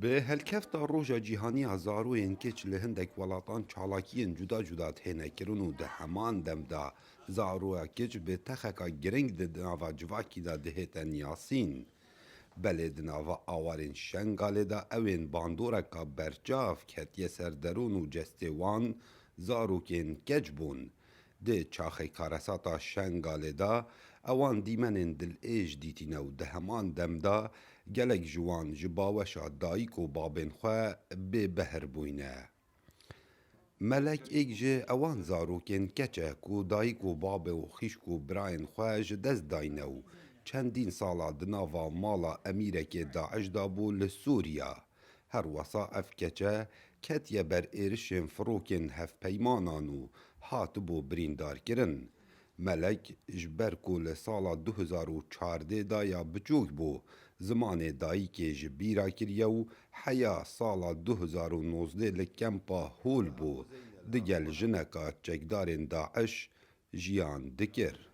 به هەلکەفتا ڕۆژە جیهانی هەزاروێن کێچ لە هەندێک وڵاتان چالاکیên cuda cuda têne kirin û di heman demda zaroya kiç bi texeka giring di nava civakî de dihête yasîn. Belê di nava awarên Şengalê de ewên bandoreka berçav ketiye ser derûn û cestê wan zarokên keç bûn. Di çaxê karesata Şengalê de ewan dîmenên dilêj dîtîne û di heman demda gelek ji wan ji baweşa dayîk û babên xwe bêbehr bûyne. Melek êk ji ewan zarokên keç e ku dayîk û babê û xîşk û birayên xwe ji dest dayne û çendîn sala di nava mala emîrekê Daeş da bû li Sûriya. Her wesa ev keçe ketiye ber êrişên firokên hevpeymanan û hatibû birîndarkirin. Melek ji ber ku li sala 2014 da ya biçûk bû, zimanê dayîkê ji bîra kiriye û heya sala 2019 li kempa Hûl bû, digel jineka çekdarên Daeş jiyan dikir.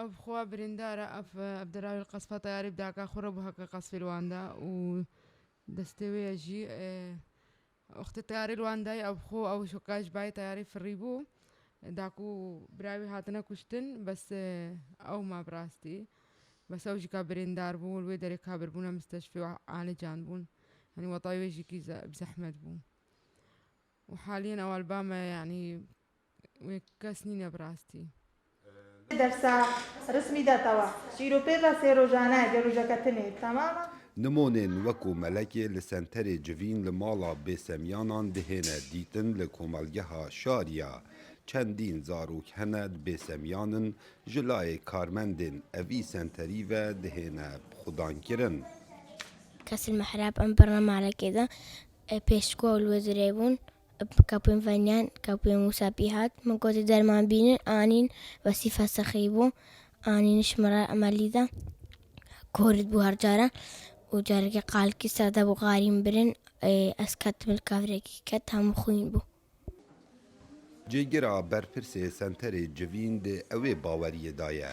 اف خوا برندارة اف عبدالراوي القصفة طياري بداكا خرب هكا قصف الواندا و دستوي جي اخت طياري الواندا اف خو او شوكاش باي طياري في الريبو داكو براوي هاتنا كشتن بس او ما براستي بس او جيكا برندار بون الوي داري كابر بونا مستشفى وعالي جان بون يعني وطايوي جيكي بزحمت بون وحاليا او الباما يعني كسنين براستي درسا رسمی داتەوە شیرۆپێ بە سێرۆژانە گەروژەکەتنێ تەمامە Nimonên wekû melekê li senterê civîn li mala bêsemyanan dihêne dîtin li komelgeha Şariya. Çendîn zarok hene bêsemyanin ji layê karmendên evî senterî ve dihêne xudankirin. كاس المحراب أم برنامج على كده بيشكو الوزريبون كابين فنيان كابين مسابيهات من قوة درمان بينن آنين وصفة سخيبو آنين شمرا أماليدا كورد بوهر جارا وجارك قال كي سادة بغارين برن أسكت بالكافريكي كت هم خوين بو Cêgira berpirsê senterê civîn de ew ê baweriyê daye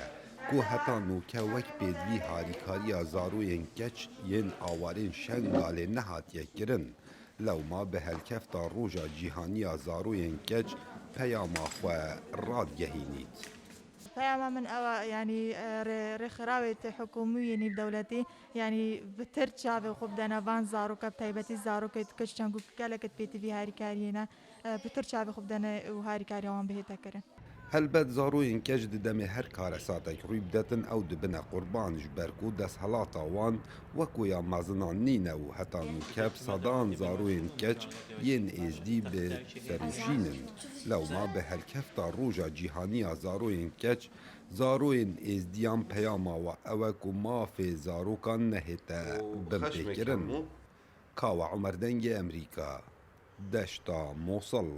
ku heta nûke wek pêdivî harîkariya zaroyên keç yên awarên Şengalê nehatiye kirin. Lewma bi helkefta Roja Cîhaniya Zaroyên Keç peyama xwe radgehînît. پەیاما من ئەوە ینی ڕێکخراوێت حکوومیە نێو دەوڵەتی ینی بتر چاوێ خۆ بدەنەوان زارۆکە تایبەتی زارۆکەیت کەش چەند گەلەکەت پێتیوی هاریکاریێنە بتر چاوێ خۆ بدەنە و هاریکاریەوان بهێتەکردن. Helbet zaroyên keç di demê her karesatek rûy bidetin ew dibine qurban ji ber ku desthelata wan wekû ya mezinan nîne û heta nûkep sadan zaroyên keç yên êzdî bi serûşînin. Lewma bi helkefta Roja Cîhaniya Zaroyên Keç, zaroyên êzdiyan peyama we ew e ku mafê zarokan nehête binpêkirin. Kawa Umer Dengê Emerîka, Deşta Mosul.